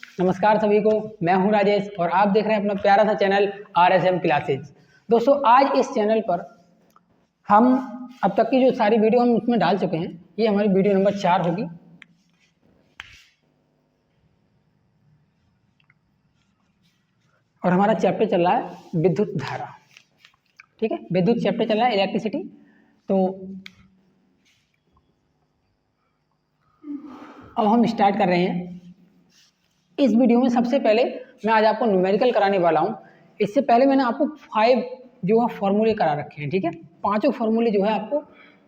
नमस्कार सभी को, मैं हूं राजेश और आप देख रहे हैं अपना प्यारा सा चैनल RSM क्लासेज। दोस्तों, आज इस चैनल पर हम अब तक की जो सारी वीडियो हम उसमें डाल चुके हैं, ये हमारी वीडियो नंबर 4 होगी। और हमारा चैप्टर चल रहा है विद्युत धारा। ठीक है, विद्युत चैप्टर चल रहा है, इलेक्ट्रिसिटी। तो अब हम स्टार्ट कर रहे हैं। इस वीडियो में सबसे पहले मैं आज आपको न्यूमेरिकल कराने वाला हूं। इससे पहले मैंने आपको 5 जो है फॉर्मूले करा रखे हैं। ठीक है, 5 फॉर्मूले जो है आपको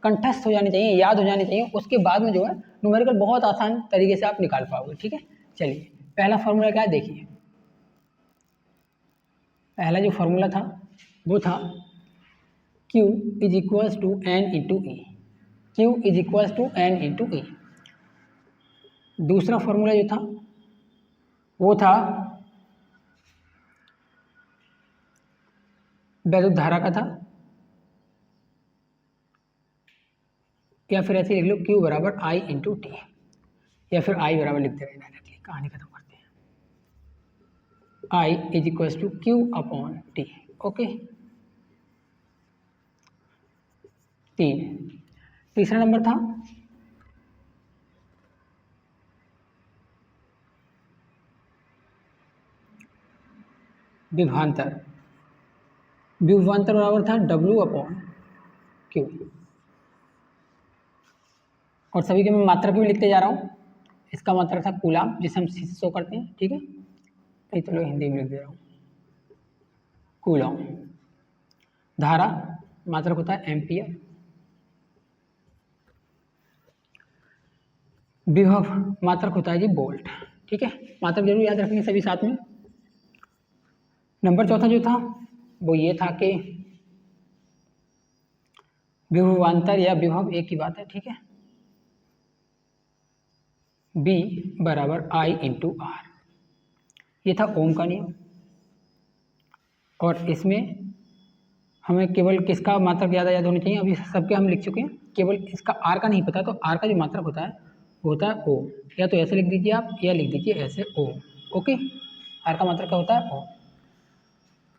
कंठस्थ हो जाने चाहिए, याद हो जाने चाहिए। उसके बाद में जो है न्यूमेरिकल बहुत आसान तरीके से आप निकाल पाओगे। ठीक है, चलिए पहला फॉर्मूला क्या है देखिए। पहला जो फॉर्मूला था वो था Q is equals to N into e. Q is equals to N into e. दूसरा फॉर्मूला जो था वो था वैद्युत धारा का था, या फिर ऐसे लिख लो Q बराबर I इंटू टी, या फिर I बराबर लिखते रहे डायरेक्टली, कहानी खत्म करते हैं। I is equals to Q upon T. Okay, 3। तीसरा नंबर था विभवांतर। विभवांतर बराबर था W अपॉन Q। और सभी के मैं मात्रक भी लिखते जा रहा हूँ। इसका मात्रक था कूलाम, जिसे हम सी से शो करते हैं। ठीक है, नहीं तो लोग हिंदी में लिख दे रहा हूँ, कूलाम। धारा मात्रक होता है एम्पियर। विभव मात्रक होता है जी वोल्ट। ठीक है, मात्रक जरूर याद रखेंगे सभी साथ में। नंबर चौथा जो था वो ये था कि विभवांतर या विभव एक ही बात है। ठीक है, B बराबर I इंटू आर, ये था ओम का नियम। और इसमें हमें केवल किसका मात्रक याद होनी चाहिए, अभी सबके हम लिख चुके हैं, केवल इसका आर का नहीं पता। तो आर का जो मात्रक होता है वो होता है ओ, या तो ऐसे लिख दीजिए आप, या लिख दीजिए ऐसे ओ। ओके, आर का मात्रक क्या होता है ओ।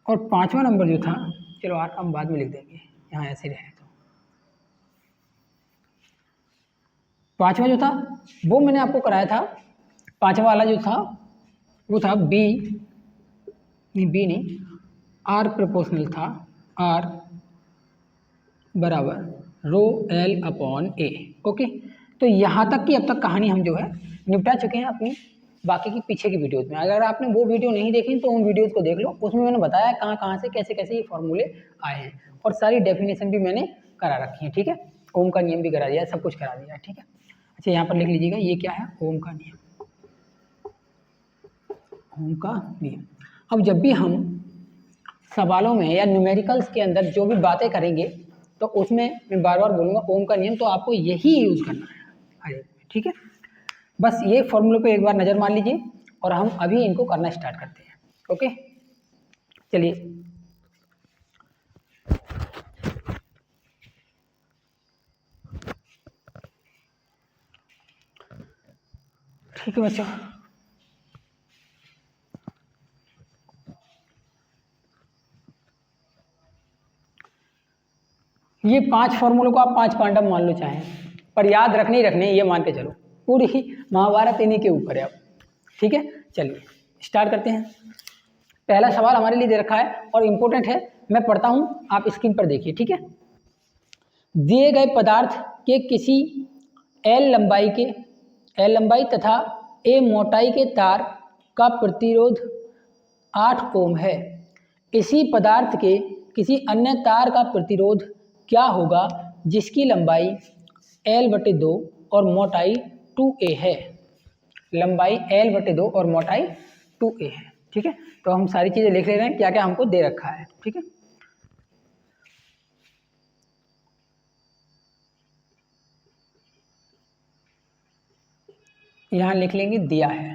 और 5वां नंबर जो था, चलो आर का हम बाद में लिख देंगे, यहाँ ऐसे रहे तो। 5वां जो था वो मैंने आपको कराया था। 5वां वाला जो था वो था बी नहीं, आर प्रोपोर्शनल था। आर बराबर रो एल अपॉन ए। ओके, तो यहाँ तक की अब तक कहानी हम जो है निपटा चुके हैं अपनी बाकी की पीछे की वीडियोज़ में। अगर आपने वो वीडियो नहीं देखी तो उन वीडियोज़ को देख लो, उसमें मैंने बताया कहाँ कहाँ से कैसे कैसे ये फॉर्मूले आए हैं, और सारी डेफिनेशन भी मैंने करा रखी है। ठीक है, ओम का नियम भी करा दिया, सब कुछ करा दिया। ठीक है, अच्छा यहाँ पर लिख लीजिएगा, ये क्या है, ओम का नियम। ओम का नियम। अब जब भी हम सवालों में या न्यूमेरिकल्स के अंदर जो भी बातें करेंगे तो उसमें मैं बार बार बोलूँगा ओम का नियम, तो आपको यही यूज़ करना है हर एक में। ठीक है, बस ये फॉर्मूले पे एक बार नज़र मार लीजिए और हम अभी इनको करना स्टार्ट करते हैं। ओके, चलिए ठीक है बच्चों, ये 5 फॉर्मूलों को आप 5 पांडव मान लो चाहें, पर याद रखने ही रखने ये मान के चलो, पूरी ही महाभारत इन्हीं के ऊपर है अब। ठीक है, चलिए स्टार्ट करते हैं। पहला सवाल हमारे लिए दे रखा है और इम्पोर्टेंट है, मैं पढ़ता हूं, आप स्क्रीन पर देखिए। ठीक है, दिए गए पदार्थ के किसी एल लंबाई तथा ए मोटाई के तार का प्रतिरोध 8 ओम है। इसी पदार्थ के किसी अन्य तार का प्रतिरोध क्या होगा जिसकी लंबाई L/2 और मोटाई 2a है। लंबाई L/2 और मोटाई 2a है। ठीक है, तो हम सारी चीज़ें लिख ले रहे हैं क्या क्या हमको दे रखा है। ठीक है, यहाँ लिख लेंगे दिया है।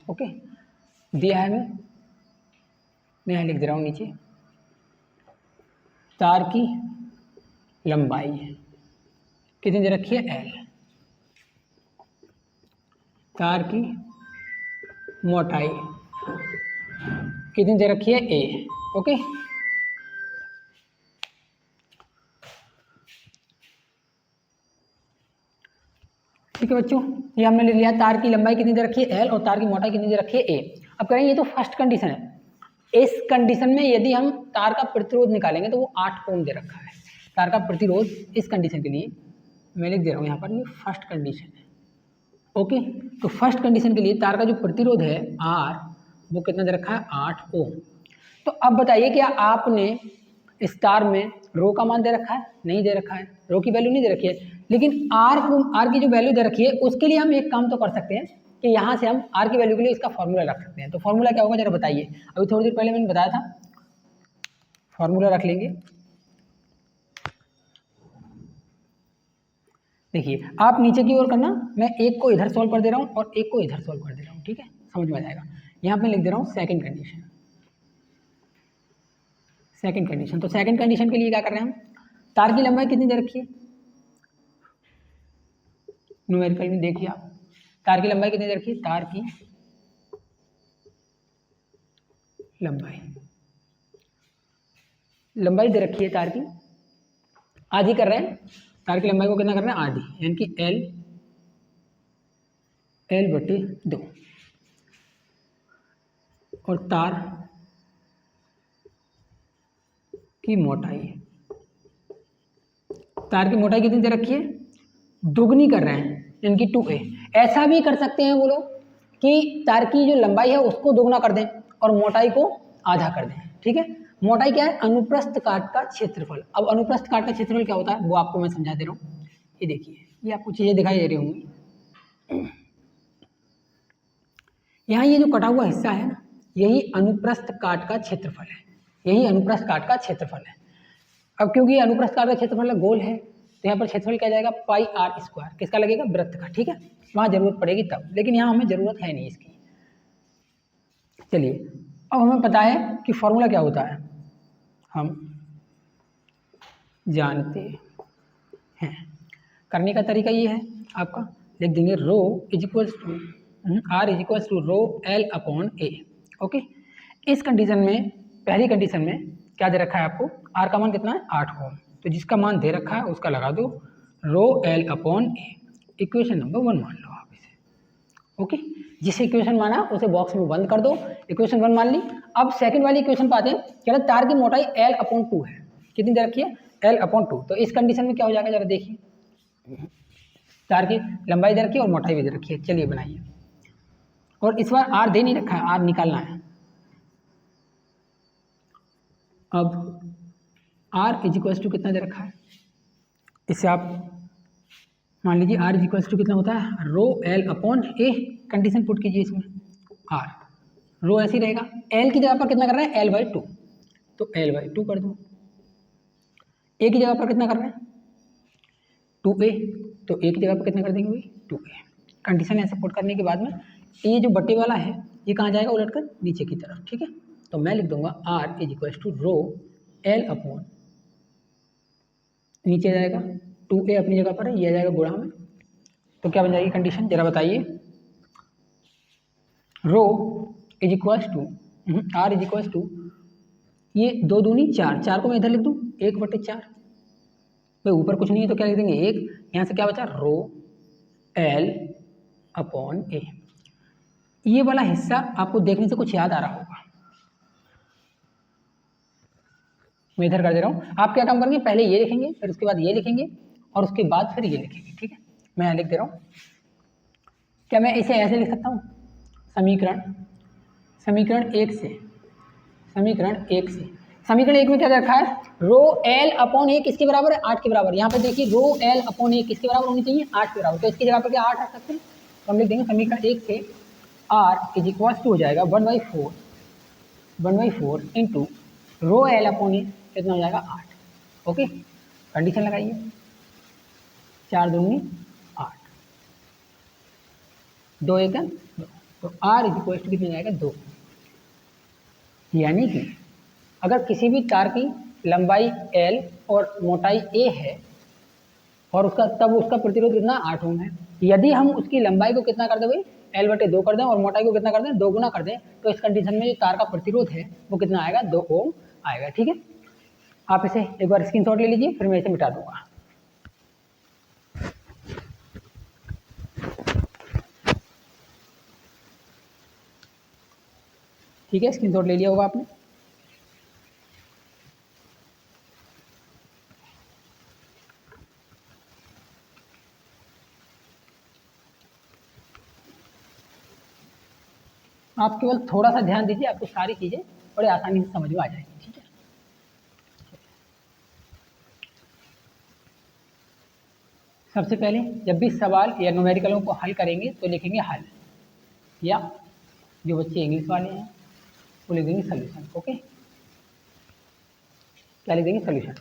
ओके, दिया है, मैं यहाँ लिख दे रहा हूँ नीचे, तार की लंबाई कितनी दे रखी है L, तार की मोटाई कितनी दे रखी है ए। ओके, ठीक है बच्चों, ये हमने लिख लिया तार की लंबाई कितनी दे रखी है एल और तार की मोटाई कितनी दे रखी है ए। अब करेंगे, ये तो फर्स्ट कंडीशन है। इस कंडीशन में यदि हम तार का प्रतिरोध निकालेंगे तो वो 8 ओम दे रखा है। तार का प्रतिरोध इस कंडीशन के लिए मैं लिख दे रहा हूँ यहाँ पर, ये फर्स्ट कंडीशन है। ओके, तो फर्स्ट कंडीशन के लिए तार का जो प्रतिरोध है आर, वो कितना दे रखा है 8 ओम। तो अब बताइए, क्या आपने इस तार में रो का मान दे रखा है? नहीं दे रखा है, रो की वैल्यू नहीं दे रखी है। लेकिन आर की जो वैल्यू दे रखी है उसके लिए हम एक काम तो कर सकते हैं कि यहाँ से हम आर की वैल्यू के लिए इसका फॉर्मूला रख सकते हैं। तो फॉर्मूला क्या होगा जरा बताइए। अभी थोड़ी देर पहले मैंने बताया था, फॉर्मूला रख लेंगे। देखिए, आप नीचे की ओर करना, मैं एक को इधर सॉल्व कर दे रहा हूँ और एक को इधर सॉल्व कर दे रहा हूँ, ठीक है, समझ में आ जाएगा। यहाँ पे लिख दे रहा हूँ सेकंड कंडीशन। सेकंड कंडीशन, तो सेकंड कंडीशन के लिए क्या कर रहे हैं हम, तार की लंबाई कितनी दे रखी है न्यूमेरिकल में, देखिए आप, तार की लंबाई कितनी दे रखी है, तार की लंबाई दे रखी है तार की, आधी कर रहे हैं, तार की लंबाई को कितना कर रहे हैं आधी, यानी कि L/2। और तार की मोटाई, तार की मोटाई कितनी दे रखी है, दुगनी कर रहे हैं, यानी कि 2a। ऐसा भी कर सकते हैं वो लोग कि तार की जो लंबाई है उसको दोगुना कर दें और मोटाई को आधा कर दें, ठीक है। मोटाई क्या है, अनुप्रस्थ काट का क्षेत्रफल। अब अनुप्रस्थ काट का क्षेत्रफल क्या होता है वो आपको मैं समझा दे रहा हूँ। ये देखिए, ये आपको चीजें दिखाई दे रही होंगी। यहाँ ये जो कटा हुआ हिस्सा है ना, यही अनुप्रस्थ काट का क्षेत्रफल है, यही अनुप्रस्थ काट का क्षेत्रफल है। अब क्योंकि अनुप्रस्थ काट का क्षेत्रफल गोल है, तो यहाँ पर क्षेत्रफल क्या जाएगा πr², किसका लगेगा, वृत्त का, ठीक है। वहाँ जरूरत पड़ेगी तब, लेकिन यहाँ हमें जरूरत है नहीं इसकी। चलिए, अब हमें पता है कि फॉर्मूला क्या होता है, हम जानते हैं। करने का तरीका ये है आपका, लिख देंगे rho is equals to R is equals to rho L/A। Okay, इस कंडीशन में, पहली कंडीशन में क्या दे रखा है आपको, आर का मान कितना है 8 ओम, तो जिसका मान दे रखा है उसका लगा दो रो L/A। इक्वेशन नंबर 1 मान लो आप इसे। ओके, जिसे इक्वेशन माना उसे बॉक्स में बंद कर दो, इक्वेशन 1 मान ली। अब सेकंड वाली इक्वेशन पाते हैं, क्या तार की मोटाई L/2 है, कितनी दे रखी है L/2। तो इस कंडीशन में क्या हो जाएगा जरा देखिए, तार की लंबाई दे रखी है और मोटाई भी दे रखी है। चलिए बनाइए, और इस बार आर दे नहीं रखा है, आर निकालना है। अब आर इज इक्वल्स टू कितना दे रखा है, इससे आप मान लीजिए आर इज इक्वल्स टू कितना होता है रो L/A। कंडीशन पुट कीजिए इसमें, आर रो ऐसे ही रहेगा, एल की जगह पर कितना कर रहे हैं L/2, तो L/2 कर दो। ए की जगह पर कितना कर रहे हैं 2a, तो ए की जगह पर कितना कर देंगे भाई 2a। कंडीशन ऐसे पुट करने के बाद में ये जो बट्टे वाला है ये कहाँ जाएगा, उलट कर नीचे की तरफ, ठीक है। तो मैं लिख दूंगा R is equals to rho L/, नीचे जाएगा 2a अपनी जगह पर है, ये आ जाएगा गुणा में, तो क्या बन जाएगी कंडीशन जरा बताइए, rho is equals to R is equals to, ये 2 दूनी 4, 4 को मैं इधर लिख दूँ 1/4, भाई ऊपर कुछ नहीं है तो क्या लिख देंगे 1, यहाँ से क्या बचा रो L/A। ये वाला हिस्सा आपको देखने से कुछ याद आ रहा होगा, मैं इधर कर दे रहा हूँ। आप क्या काम करेंगे, पहले ये लिखेंगे, फिर उसके बाद ये लिखेंगे, और उसके बाद फिर ये लिखेंगे, ठीक है। मैं लिख दे रहा हूँ, क्या मैं इसे ऐसे लिख सकता हूँ, समीकरण 1 से, समीकरण 1 में क्या रखा है, रो L/A किसके बराबर है 8 के बराबर। यहाँ पे देखिए रो L/A किसके बराबर होनी चाहिए 8 के बराबर, तो इसकी जगह पर क्या 8 रख सकते हैं, तो हम लिख देंगे समीकरण 1 से R इज इक्वल टू हो जाएगा 1/4 इंटू रो L/A कितना हो जाएगा 8। ओके, कंडीशन लगाइए, 4 दूनी 8, 2 1 2, तो R इज इक्वल टू कितना हो जाएगा 2। यानी कि अगर किसी भी तार की लंबाई L और मोटाई A है और उसका प्रतिरोध कितना 8 ओम है, यदि हम उसकी लंबाई को कितना कर दें भाई L/2 कर दें और मोटाई को कितना कर दें, 2 गुना कर दें, तो इस कंडीशन में जो तार का प्रतिरोध है वो कितना आएगा, 2 ओम आएगा। ठीक है, आप इसे एक बार स्क्रीनशॉट ले लीजिए, फिर मैं इसे मिटा दूंगा। ठीक है, स्क्रीनशॉट ले लिया होगा आपने। आप केवल थोड़ा सा ध्यान दीजिए, आपको सारी चीज़ें बड़े आसानी से समझ में आ जाएगी। ठीक है, सबसे पहले जब भी सवाल या न्यूमेरिकलों को हल करेंगे तो लिखेंगे हल, या जो बच्चे इंग्लिश वाले हैं वो लिख देंगे सोल्यूशन। ओके, क्या लिख देंगे, सोल्यूशन।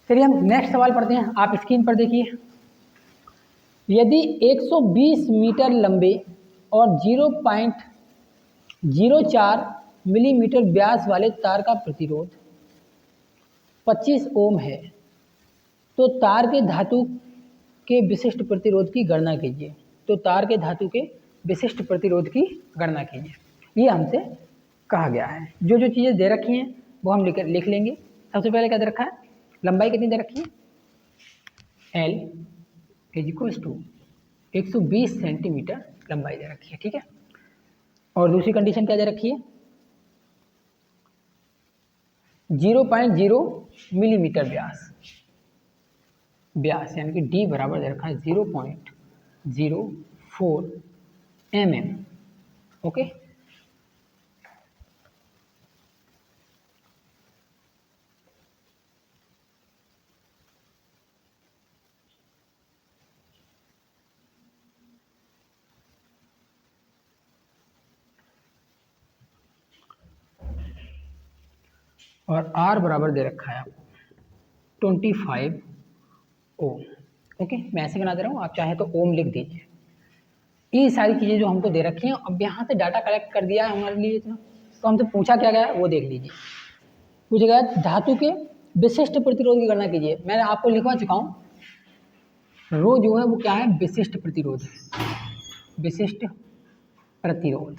चलिए हम नेक्स्ट सवाल पढ़ते हैं। आप स्क्रीन पर देखिए, यदि 120 मीटर लंबे और 0.04 मिलीमीटर व्यास वाले तार का प्रतिरोध 25 ओम है, तो तार के धातु के विशिष्ट प्रतिरोध की गणना कीजिए। तो तार के धातु के विशिष्ट प्रतिरोध की गणना कीजिए, ये हमसे कहा गया है। जो जो चीज़ें दे रखी हैं वो हम लिख लेंगे। सबसे पहले क्या दे रखा है, लंबाई कितनी दे रखी है, L = 120 सेंटीमीटर लंबाई दे रखी है। ठीक है, और दूसरी कंडीशन क्या दे रखी है, 0.0 मिलीमीटर व्यास यानी कि D बराबर दे रखा है 0.04 mm। ओके, और R बराबर दे रखा है 25 ओम। ओके, मैं ऐसे बना दे रहा हूँ, आप चाहे तो ओम लिख दीजिए। ये सारी चीज़ें जो हमको दे रखी हैं, अब यहाँ से डाटा कलेक्ट कर दिया है हमारे लिए इतना, तो हमसे पूछा क्या गया है वो देख लीजिए। पूछा गया धातु के विशिष्ट प्रतिरोध की गणना कीजिए। मैंने आपको लिखवा चुका हूँ, रो जो है वो क्या है, विशिष्ट प्रतिरोध है। विशिष्ट प्रतिरोध,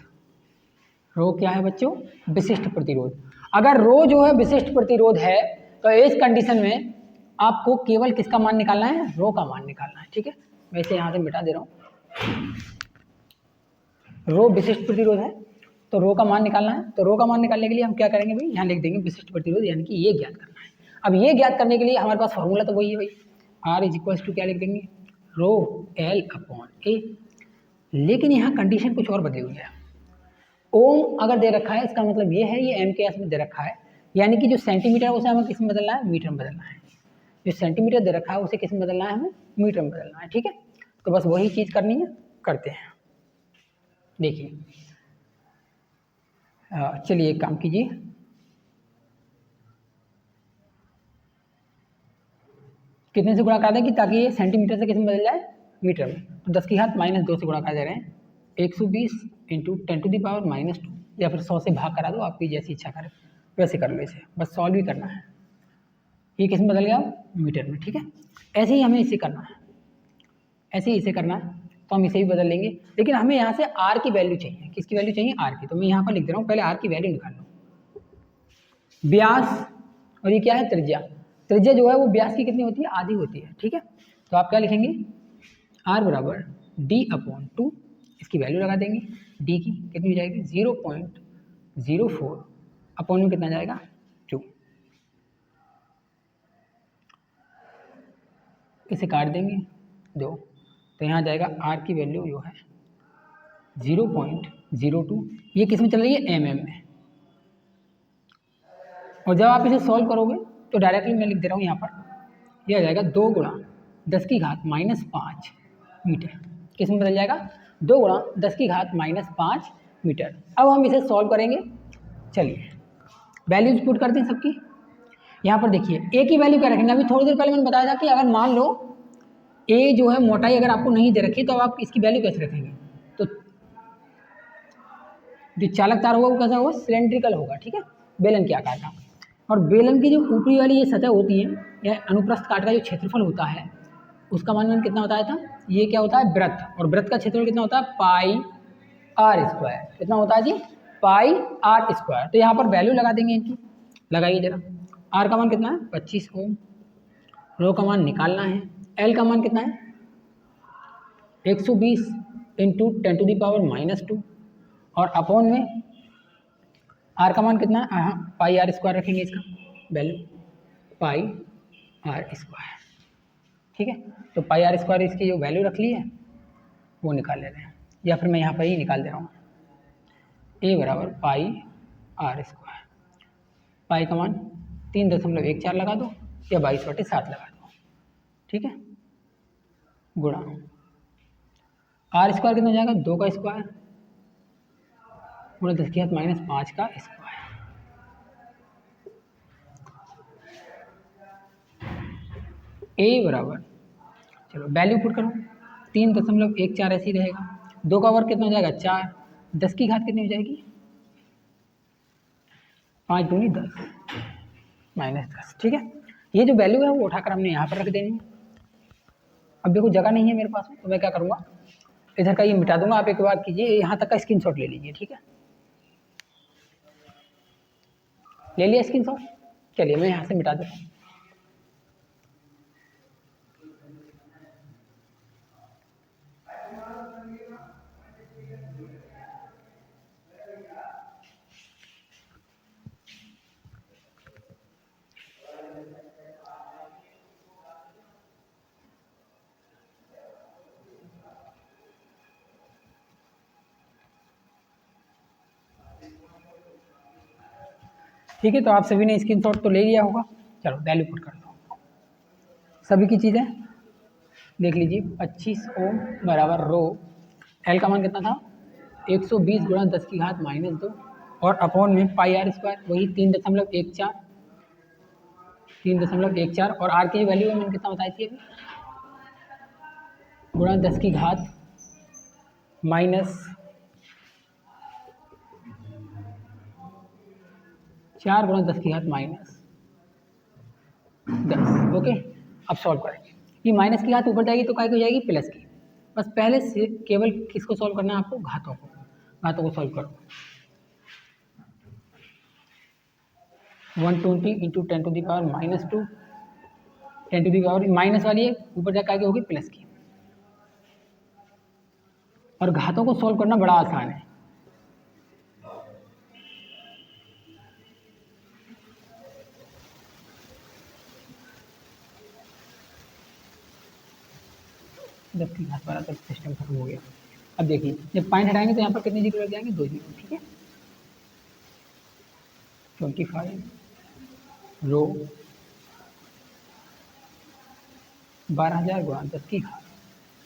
रो क्या है बच्चों, विशिष्ट प्रतिरोध। अगर रो जो है विशिष्ट प्रतिरोध है तो इस कंडीशन में आपको केवल किसका मान निकालना है, रो का मान निकालना है। ठीक है, मैं इसे यहाँ से मिटा दे रहा हूँ। रो विशिष्ट प्रतिरोध है तो रो का मान निकालना है। तो रो का मान निकालने के लिए हम क्या करेंगे भाई, यहाँ लिख देंगे विशिष्ट प्रतिरोध, यानी कि ये ज्ञात करना है। अब ये ज्ञात करने के लिए हमारे पास फॉर्मूला तो वही है भाई, R = क्या लिख देंगे, रो L/A। लेकिन यहाँ कंडीशन कुछ और बदली हुई है। ओम अगर दे रखा है, इसका मतलब ये है ये MKS में दे रखा है, यानी कि जो सेंटीमीटर है उसे हमें किस में बदलना है, मीटर में बदलना है। जो सेंटीमीटर दे रखा है उसे किस में बदलना है, हमें मीटर में बदलना है। ठीक है, तो बस वही चीज़ करनी है, करते हैं। देखिए, चलिए एक काम कीजिए, कितने से गुणा कर दें कि ताकि ये सेंटीमीटर से किस में बदल जाए, मीटर में। तो 10⁻² से गुणा कर दे रहे हैं, 120 × 10⁻², या फिर 100 से भाग करा दो, आपकी जैसी इच्छा करे वैसे कर लो इसे, बस सॉल्व ही करना है। ये किस में बदल गया, मीटर में। ठीक है, ऐसे ही हमें इसे करना है, ऐसे ही इसे करना है, तो हम इसे भी बदल लेंगे। लेकिन हमें यहाँ से R की वैल्यू चाहिए, किसकी वैल्यू चाहिए, R की। तो मैं यहाँ पर लिख दे रहा हूँ, पहले R की वैल्यू निकाल लो। व्यास और ये क्या है, त्रिज्या। त्रिज्या जो है वो व्यास की कितनी होती है, आधी होती है। ठीक है, तो आप क्या लिखेंगे, R बराबर D/2, इसकी वैल्यू लगा देंगे, D की कितनी हो जाएगी, 0.04 अपॉन में कितना जाएगा, 2। इसे काट देंगे 2, तो यहाँ जाएगा R की वैल्यू जो है 0.02। ये किस में चल रही है, mm में। और जब आप इसे सॉल्व करोगे तो डायरेक्टली मैं लिख दे रहा हूँ यहाँ पर, यह आ जाएगा 2 × 10⁻⁵ मीटर। किस में बदल जाएगा, 2 × 10⁻⁵ मीटर। अब हम इसे सॉल्व करेंगे। चलिए वैल्यूज पुट करते हैं सबकी। यहाँ पर देखिए ए की वैल्यू क्या रखेंगे, अभी थोड़ी देर पहले मैंने बताया था कि अगर मान लो ए जो है मोटाई अगर आपको नहीं दे रखी तो आप इसकी वैल्यू कैसे रखेंगे, तो जो चालक तार होगा वो कैसा होगा, सिलेंड्रिकल होगा। ठीक है, बेलन के आकार का। और बेलन की जो ऊपरी वाली ये सतह होती है, या अनुप्रस्थ काट का जो क्षेत्रफल होता है, उसका मान मैंने कितना बताया था, ये क्या होता है वृत्त, और वृत्त का क्षेत्रफल कितना होता है पाई आर स्क्वायर। कितना होता है जी पाई आर स्क्वायर। तो यहाँ पर वैल्यू लगा देंगे इनकी, लगाइए जरा। आर का मान कितना है 25 ओम, रो का मान निकालना है, एल का मान कितना है 120 इंटू 10⁻⁻², और अपॉन में आर का मान कितना है, हाँ पाई आर स्क्वायर रखेंगे इसका वैल्यू, पाई आर स्क्वायर। ठीक है, तो पाई आर स्क्वायर इसकी जो वैल्यू रख ली है वो निकाल ले रहे हैं, या फिर मैं यहाँ पर ही निकाल दे रहा हूँ। ए बराबर पाई आर स्क्वायर, पाई का मान 3.14 लगा दो या 22/7 लगा दो। ठीक है, गुणा आर स्क्वायर कितना हो जाएगा 2 का स्क्वायर गुणा 10⁻⁻5 का स्क्वायर। ए बराबर, चलो वैल्यू पुट करो, 3.14 ऐसे ही रहेगा, 2 का वर्ग कितना हो जाएगा 4, 10 की घात कितनी हो जाएगी 5 दूनी 10 -10। ठीक है, ये जो वैल्यू है वो उठाकर हमने यहाँ पर रख देनी है। अब देखो जगह नहीं है मेरे पास में, तो मैं क्या करूँगा इधर का ये मिटा दूंगा। आप एक बार कीजिए, यहाँ तक का स्क्रीनशॉट ले लीजिए। ठीक है, ले लिया स्क्रीनशॉट, चलिए मैं यहाँ से मिटा देता हूँ। ठीक है, तो आप सभी ने स्क्रीनशॉट तो ले लिया होगा। चलो वैल्यू पुट कर दो सभी की चीज़ें देख लीजिए। 25 ओम बराबर रो, एल का मान कितना था 120 गुणा 10⁻⁻2, और अपॉन में पाई आर स्क्वायर वही 3.14 और आर की वैल्यू मैंने कितना बताई थी अभी गुणा 10⁻⁻4 गुणा 10⁻10। ओके, अब सॉल्व करेंगे। ये माइनस की घात ऊपर जाएगी तो काय की हो जाएगी प्लस की। बस पहले से केवल किसको सॉल्व करना है आपको, घातों को सॉल्व करो। 120 इंटू 10⁻⁻2, 10 माइनस वाली है ऊपर जाकर काय की होगी प्लस की। और घातों को सॉल्व करना बड़ा आसान है। जब की घात वाला तब सिस्टम खत्म हो गया। अब देखिए जब पॉइंट हटाएंगे तो यहाँ पर कितने जीरो लग जाएंगे 2 जीरो। ठीक है, 25 रो 12,000 गुणा 10⁻।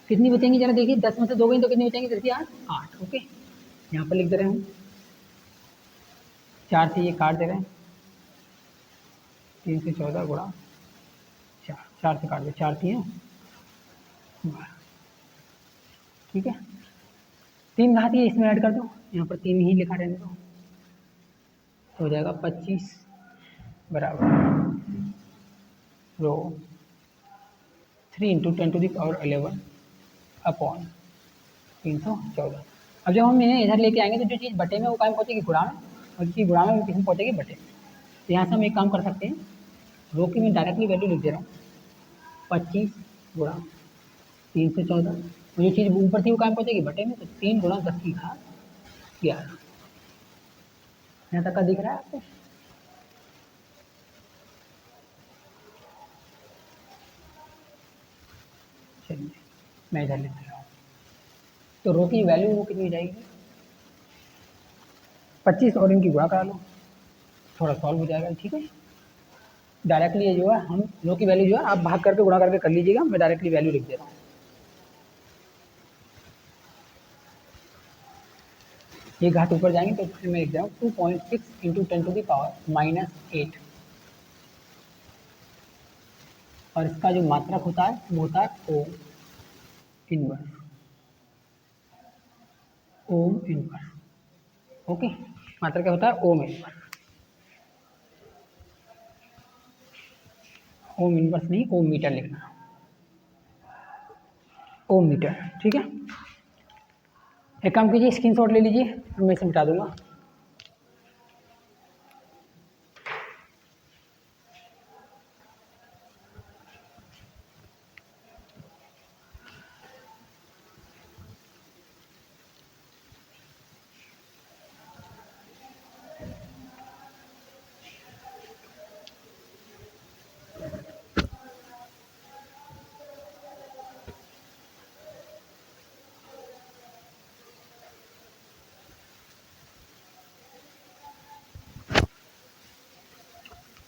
कितनी बचेंगी जरा देखिए, 10 में से 2 गई तो कितनी बचेंगी 10⁻8। ओके, यहाँ पर लिख दे रहे हैं 4 से ये काट दे रहे हैं, 3 से 14 गुणा 4 से काट दे 4 3 12। ठीक है, 3 घात ये इसमें ऐड कर दो, यहाँ पर 3 ही लिखा रहने दो, तो हो जाएगा 25 बराबर रो 3 इंटू 10⁻11 अपॉन 314। अब जब हम इन्हें इधर लेके आएंगे तो जो चीज़ बटे में वो काम पहुँचेगी गुणा में, और जो चीज़ गुणा में वो किस में पहुँचेगी बटे में। तो यहाँ से हम एक काम कर सकते हैं, रो की मैं डायरेक्टली वैल्यू लिख दे रहा हूँ 25 गुणा 3 से 14, जो चीज़ ऊपर थी वो काम पहुँचेगी बटे में, तो 3 गुणा 10⁻11। यहाँ तक का दिख रहा है आपको। चलिए मैं इधर लिख रहा हूँ, तो रो की वैल्यू वो कितनी हो जाएगी 25, और इनकी गुणा करा लो, थोड़ा सॉल्व हो जाएगा। ठीक है, डायरेक्टली ये जो है हम रो की वैल्यू जो है आप भाग करके गुणा करके कर लीजिएगा, मैं डायरेक्टली वैल्यू लिख दे रहा हूँ। ये घात ऊपर जाएंगे तो फिर मैं लिख दे रहा हूँ 2.6 इंटू 10⁻⁻8, और इसका जो मात्रक होता है वो होता है ओम इनवर्स। ओके, मात्रक क्या होता है ओम इनवर्स। ओम इनवर्स नहीं, ओम मीटर लिखना। ओम मीटर। ठीक है, एक काम कीजिए, स्क्रीनशॉट ले लीजिए, मैं इसे मिटा दूंगा।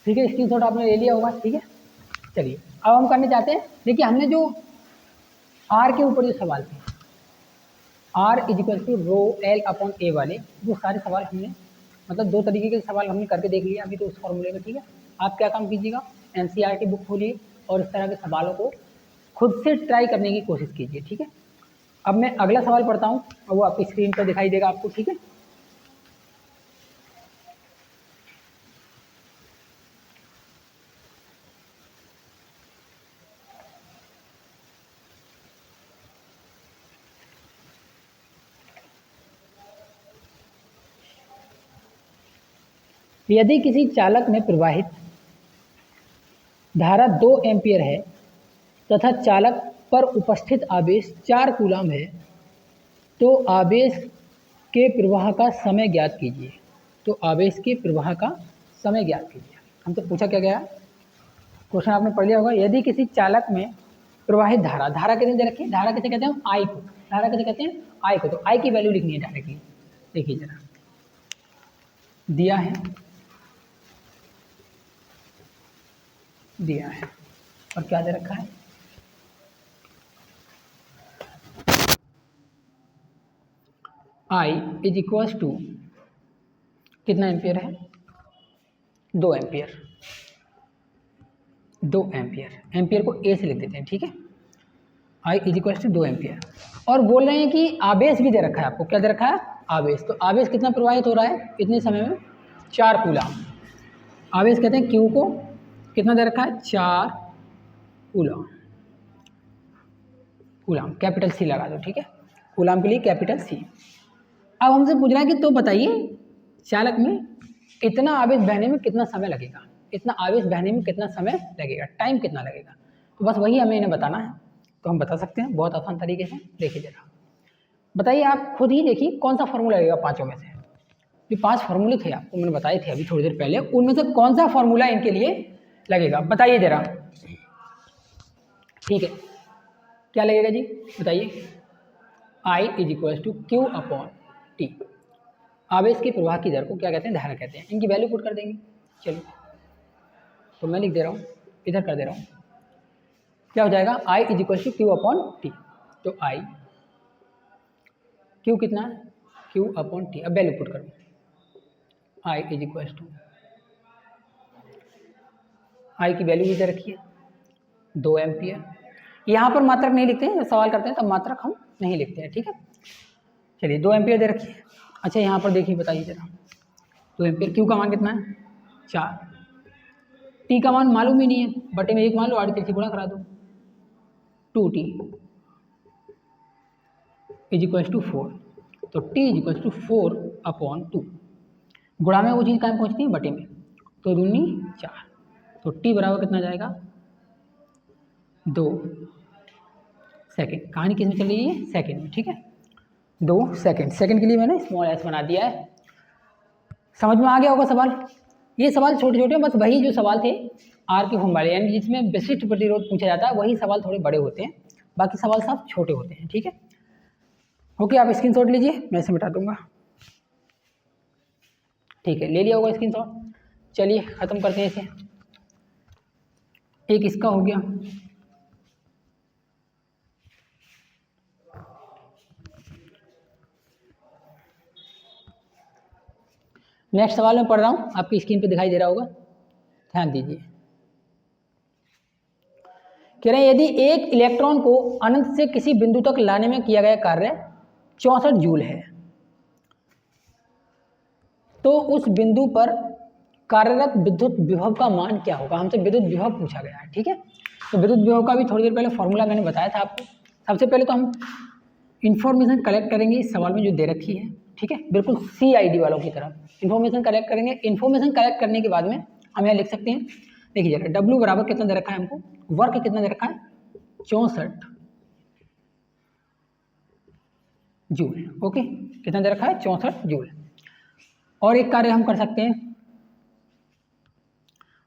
ठीक है, स्क्रीनशॉट आपने ले लिया होगा। ठीक है, चलिए अब हम करने चाहते हैं, देखिए हमने जो आर के ऊपर जो सवाल थे, R is equal to rho L upon A वाले, वो सारे सवाल हमने मतलब 2 तरीके के सवाल हमने करके देख लिया अभी तो उस फॉर्मूले में। ठीक है, आप क्या काम कीजिएगा, एनसीईआरटी बुक खोलिए और इस तरह के सवालों को खुद से ट्राई करने की कोशिश कीजिए। ठीक है, अब मैं अगला सवाल पढ़ता हूँ और वो आपकी स्क्रीन पर दिखाई देगा आपको। ठीक है, यदि किसी चालक में प्रवाहित धारा 2 एम्पियर है तथा चालक पर उपस्थित आवेश 4 कूलम है, तो आवेश के प्रवाह का समय ज्ञात कीजिए। तो आवेश के प्रवाह का समय ज्ञात कीजिए। हमसे पूछा क्या गया, क्वेश्चन आपने पढ़ लिया होगा, यदि किसी चालक में प्रवाहित धारा, धारा कितनी दे रखी है, धारा किसे कहते हैं, आई को, धारा किसे कहते हैं, आई को। तो आई की वैल्यू लिखनी है डायरेक्टली। देखिए जरा, दिया है और क्या दे रखा है, आई इज इक्वल्स टू कितना एम्पियर है, 2 एम्पियर। 2 एम्पियर, एम्पियर को ए से लिख देते हैं। ठीक है, I is equals to 2 ampere. और बोल रहे हैं कि आवेश भी दे रखा है आपको, क्या दे रखा है, आवेश। तो आवेश कितना प्रवाहित हो रहा है इतने समय में, 4 कूलम। आवेश कहते हैं क्यू को, कितना दे रखा है, 4 कूलम। कूलम कैपिटल सी लगा दो। ठीक है, कूलम के लिए कैपिटल सी। अब हमसे पूछ रहा है कि तो बताइए चालक में इतना आवेश बहने में कितना समय लगेगा, इतना आवेश बहने में कितना समय लगेगा, टाइम कितना लगेगा। तो बस वही हमें इन्हें बताना है, तो हम बता सकते हैं बहुत आसान तरीके से। देखिए जरा, बताइए, आप खुद ही देखिए कौन सा फॉर्मूला लगेगा पाँचों में से। ये 5 फार्मूले थे आपको मैंने बताए थे अभी थोड़ी देर पहले, उनमें से कौन सा फार्मूला इनके लिए लगेगा, बताइए जरा। ठीक है, क्या लगेगा जी, बताइए। I is equal to Q upon T. आवेश के प्रवाह की दर को क्या कहते हैं, धारा कहते हैं। इनकी वैल्यू पुट कर देंगे। चलिए, तो मैं लिख दे रहा हूँ, इधर कर दे रहा हूँ, क्या हो जाएगा, I is equal to Q upon T. तो आई, क्यू कितना है, क्यू अपॉन टी। अब वैल्यू पुट करो, I is equal to, I की वैल्यू इधर रखिए 2 एम्पियर। यहाँ पर मात्रक नहीं लिखते हैं, जब सवाल करते हैं तब मात्रक हम नहीं लिखते हैं। ठीक है, चलिए 2 एम्पियर दे रखिए। अच्छा यहाँ पर देखिए, बताइए जरा, 2 एम्पियर, क्यू का मान कितना है, 4, टी का मान मालूम ही नहीं है, बटे में 1 मान लो, आठ तिरछी गुणा करा दो, 2t इज इक्वल टू 4। तो t is equal to 4 upon 2, गुणा में वो चीज़ कहाँ पहुँचती है, बटे में, तो 2 4। तो t बराबर कितना जाएगा, 2 सेकेंड। कहानी किस में चल रही है, सेकेंड में। ठीक है, 2 सेकेंड। सेकेंड के लिए मैंने स्मॉल एस बना दिया है। समझ में आ गया होगा सवाल। ये सवाल छोटे छोटे, बस वही जो सवाल थे आर के होम वाले, यानी जिसमें विशिष्ट प्रतिरोध पूछा जाता है, वही सवाल थोड़े बड़े होते हैं, बाकी सवाल सब छोटे होते हैं। ठीक है, ओके, आप स्क्रीनशॉट लीजिए, मैं इसे मिटा दूंगा। ठीक है, ले लिया होगा स्क्रीनशॉट। चलिए ख़त्म करते हैं इसे। एक इसका हो गया, नेक्स्ट सवाल मैं पढ़ रहा हूँ, आपकी स्क्रीन पे दिखाई दे रहा होगा, ध्यान दीजिए। कह रहे हैं यदि एक इलेक्ट्रॉन को अनंत से किसी बिंदु तक लाने में किया गया कार्य 64 जूल है, तो उस बिंदु पर कार्यरत विद्युत विभव का मान क्या होगा। हमसे विद्युत विभव पूछा गया है। ठीक है, तो विद्युत विभव का भी थोड़ी देर पहले फॉर्मूला मैंने बताया था आपको, सबसे पहले तो हम इंफॉर्मेशन कलेक्ट करेंगे इस सवाल में जो दे रखी है, ठीक है, बिल्कुल CID वालों की तरह इंफॉर्मेशन कलेक्ट करेंगे। इंफॉर्मेशन कलेक्ट करने के बाद में हम यहाँ लिख सकते हैं, देखिए जरा W बराबर कितना दे रखा है हमको, वर्क कितना दे रखा है 64 जूल, ओके, कितना दे रखा है 64 जूल। और एक कार्य हम कर सकते हैं,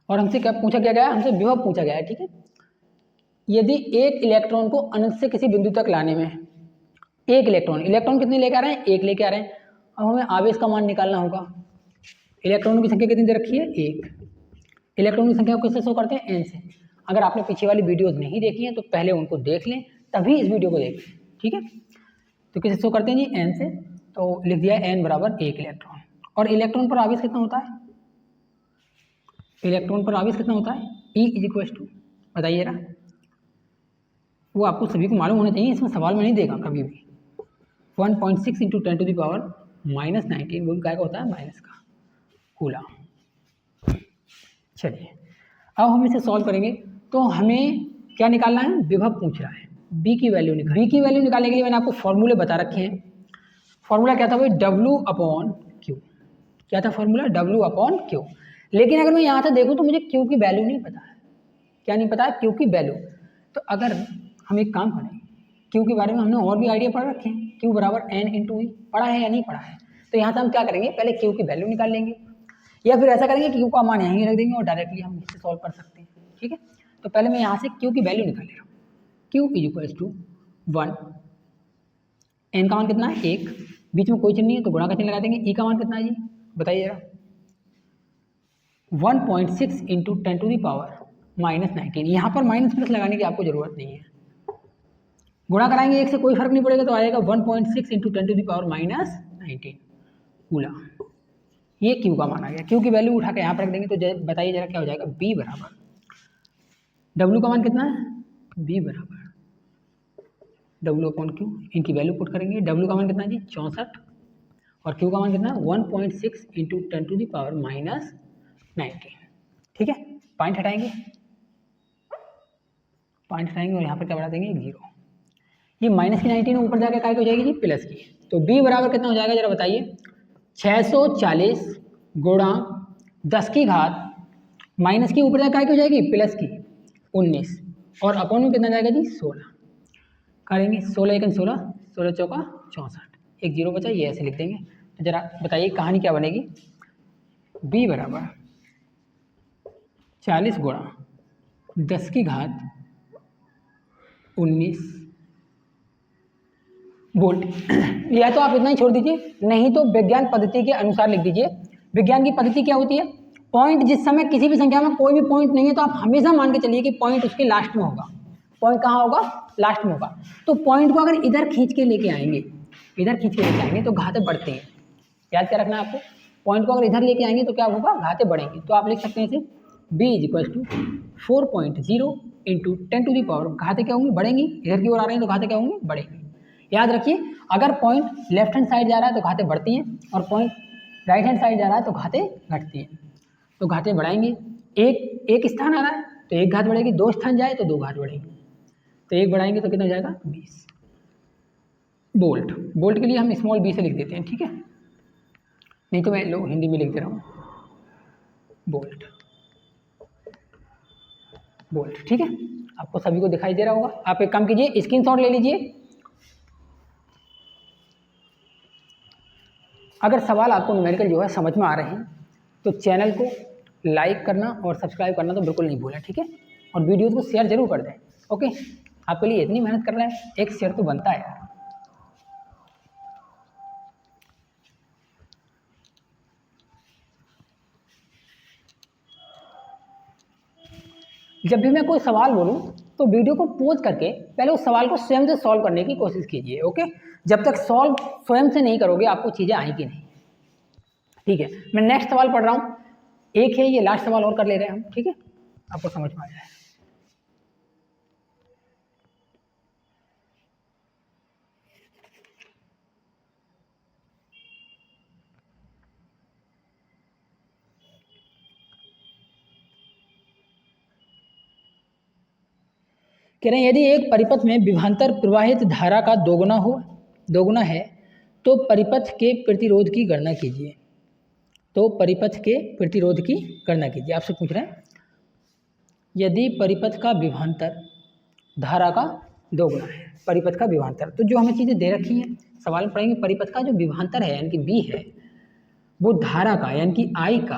और हमसे क्या पूछा गया है, हमसे विभव पूछा गया है, ठीक है। यदि एक इलेक्ट्रॉन को अनंत से किसी बिंदु तक लाने में एक इलेक्ट्रॉन कितने लेके आ रहे हैं, एक लेके आ रहे हैं। अब हमें आवेश का मान निकालना होगा। इलेक्ट्रॉनों की संख्या कितनी दे रखी है, एक। इलेक्ट्रॉन की संख्या को किससे शो करते हैं, n से। अगर आपने पीछे वाली वीडियोज नहीं देखी हैं तो पहले उनको देख लें, तभी इस वीडियो को देखें, ठीक है। तो किससे शो करते हैं जी, n से। तो लिख दिया n बराबर एक इलेक्ट्रॉन। और इलेक्ट्रॉन पर आवेश कितना होता है, इलेक्ट्रॉन पर आवेश कितना होता है, E इज इक्वल टू, बताइए ना, वो आपको सभी को मालूम होना चाहिए, इसमें सवाल में नहीं देगा कभी भी। 1.6 इंटू 10 टू द पावर -19, वो क्या होता है, माइनस का कूलम। चलिए अब हम इसे सॉल्व करेंगे। तो हमें क्या निकालना है, विभव पूछ रहा है, बी की वैल्यू निकालने के लिए मैंने आपको फॉर्मूले बता रखे हैं। फॉर्मूला क्या था भाई, W/Q। क्या था फॉर्मूला, W/Q। लेकिन अगर मैं यहाँ से देखूँ तो मुझे Q की वैल्यू नहीं पता है। क्या नहीं पता है, Q की वैल्यू। तो अगर हम एक काम करें, Q के बारे में हमने और भी आइडिया पढ़ रखे हैं, Q बराबर N इंटू E, पढ़ा है या नहीं पढ़ा है। तो यहाँ से हम क्या करेंगे, पहले Q की वैल्यू निकाल लेंगे, या फिर ऐसा करेंगे कि Q का मान यहीं रख देंगे और डायरेक्टली हम इससे सॉल्व कर सकते हैं, ठीक है। तो पहले मैं यहाँ से Q की वैल्यू निकाल ले रहा हूँ। Q is equals to 1, N का मान कितना है, एक, बीच में कोई चिन्ह नहीं है तो गुणा का चिन्ह लगा देंगे। E का मान कितना है जी, बताइए जरा, 1.6 इंटू 10 टू दी पावर -19। यहाँ पर माइनस प्लस लगाने की आपको जरूरत नहीं है, गुणा कराएंगे एक से कोई फर्क नहीं पड़ेगा, तो आएगा 1.6 into 10 to the power -19 coulomb. ये Q का मान आ गया। Q की वैल्यू उठा के यहाँ पर रख देंगे, तो बताइए जरा क्या हो जाएगा, B बराबर, W का मान कितना है, B बराबर W/Q, इनकी वैल्यू पुट करेंगे। W का मान कितना है जी, 64, और Q का मान कितना है 1.6 इंटू 10 टू दी पावर -19, ठीक है। पॉइंट हटाएंगे और यहाँ पर क्या बढ़ा देंगे, एक जीरो। ये माइनस की 19 ऊपर जाकर काय हो जाएगी जी, प्लस की। तो B बराबर कितना हो जाएगा जरा बताइए, 640 गुणा 10 की घात माइनस की ऊपर जाकर काय हो जाएगी, प्लस की 19, और अपॉन में कितना जाएगा जी, 16 करेंगे। 16 1 16, 16 चौका 64, एक जीरो बचा, ये ऐसे लिख देंगे। तो जरा बताइए कहानी क्या बनेगी, B बराबर 40 गुणा 10 की घात 19 वोल्ट। या तो आप इतना ही छोड़ दीजिए, नहीं तो विज्ञान पद्धति के अनुसार लिख दीजिए। विज्ञान की पद्धति क्या होती है, पॉइंट जिस समय किसी भी संख्या में कोई भी पॉइंट नहीं है तो आप हमेशा मान के चलिए कि पॉइंट उसके लास्ट में होगा। पॉइंट कहाँ होगा, लास्ट में होगा। तो पॉइंट को अगर इधर खींच के लेके आएंगे तो घातें बढ़ती हैं। याद क्या रखना है आपको, पॉइंट को अगर इधर लेके आएंगे तो क्या होगा, घातें बढ़ेंगी। तो आप लिख सकते हैं इसे B is equal to 4.0 into 10 to the power, घातें क्या होंगी, बढ़ेंगी। इधर की ओर आ रहे हैं तो घातें क्या होंगी, बढ़ेंगी। याद रखिए, अगर पॉइंट लेफ्ट हैंड साइड जा रहा है तो घातें बढ़ती हैं, और पॉइंट राइट हैंड साइड जा रहा है तो घातें घटती हैं। तो घातें बढ़ाएंगे, एक स्थान आ रहा है तो एक घात बढ़ेगी, दो स्थान जाए तो दो घात बढ़ेगी। तो एक बढ़ाएंगे तो कितना हो जाएगा, 20 वोल्ट। वोल्ट के लिए हम स्मॉल b से लिख देते हैं, ठीक है, नहीं तो मैं लो हिंदी में लिख दे रहा हूँ, वोल्ट, ठीक है। आपको सभी को दिखाई दे रहा होगा। आप एक काम कीजिए, स्क्रीनशॉट ले लीजिए। अगर सवाल आपको न्यूमेरिकल जो है समझ में आ रहे हैं तो चैनल को लाइक करना और सब्सक्राइब करना तो बिल्कुल नहीं भूलें, ठीक है। और वीडियोज़ को शेयर जरूर कर दें, ओके। आपके लिए इतनी मेहनत कर रहे हैं, एक शेयर तो बनता है यार। जब भी मैं कोई सवाल बोलूं तो वीडियो को पॉज करके पहले उस सवाल को स्वयं से सॉल्व करने की कोशिश कीजिए, ओके। जब तक सॉल्व स्वयं से नहीं करोगे आपको चीज़ें आएंगी नहीं, ठीक है। मैं नेक्स्ट सवाल पढ़ रहा हूँ, एक है ये लास्ट सवाल और कर ले रहे हैं हम, ठीक है, आपको समझ में आ जाए। कह रहे हैं यदि एक परिपथ में विभवांतर प्रवाहित धारा का दोगुना है तो परिपथ के प्रतिरोध की गणना कीजिए। तो परिपथ के प्रतिरोध की गणना कीजिए। आपसे पूछ रहे हैं यदि परिपथ का विभवांतर धारा का दोगुना है, परिपथ का विभवांतर, तो जो हमें चीज़ें दे रखी हैं सवाल में पढ़ेंगे, परिपथ का जो विभवांतर है यानी कि बी है वो धारा का यानी कि आई का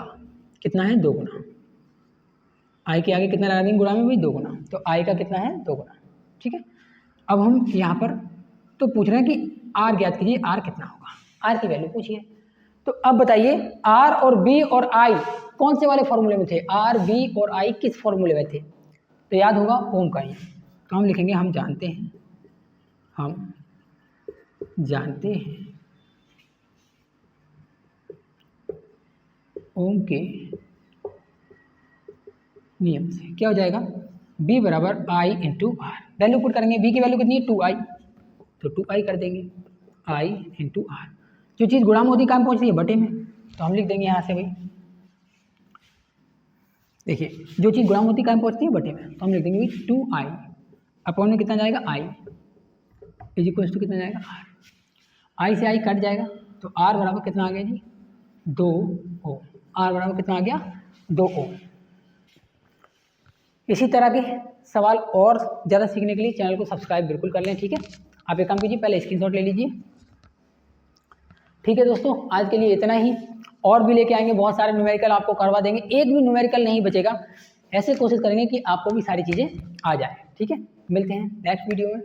कितना है, दोगुना। आई के आगे कितना लगा देंगे गुणा में, भी दोगुना, तो आई का कितना है, दोगुना। ठीक है, अब हम यहाँ पर तो पूछ रहे हैं कि आर ज्ञात कीजिए, आर कितना होगा, आर की वैल्यू पूछिए। तो अब बताइए आर और बी और आई कौन से वाले फॉर्मूले में थे, आर बी और आई किस फॉर्मूले में थे, तो याद होगा ओम का ही। तो हम लिखेंगे हम जानते हैं ओम के नियम से। क्या हो जाएगा, b बराबर आई इंटू आर, वैल्यू पुट करेंगे, b की वैल्यू कितनी है 2i, तो 2i कर देंगे, i इंटू आर। जो चीज़ गुणा में होती काम पहुँच रही है बटे में, तो हम लिख देंगे यहाँ से भाई, देखिए जो चीज़ गुणा में होती काम पहुँचती है बटे में, तो हम लिख देंगे भाई 2i अपॉन में कितना जाएगा i इज इक्वल्स टू कितना जाएगा r, i से i कट जाएगा, तो r बराबर कितना आ गया जी 2 ओम, r बराबर कितना आ गया 2 ओम। इसी तरह के सवाल और ज़्यादा सीखने के लिए चैनल को सब्सक्राइब बिल्कुल कर लें। ठीक है, आप एक काम कीजिए, पहले स्क्रीनशॉट ले लीजिए। ठीक है दोस्तों, आज के लिए इतना ही, और भी लेके आएंगे, बहुत सारे न्यूमेरिकल आपको करवा देंगे, एक भी न्यूमेरिकल नहीं बचेगा, ऐसे कोशिश करेंगे कि आपको भी सारी चीज़ें आ जाए। ठीक है, मिलते हैं नेक्स्ट वीडियो में।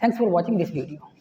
Thanks for watching this video.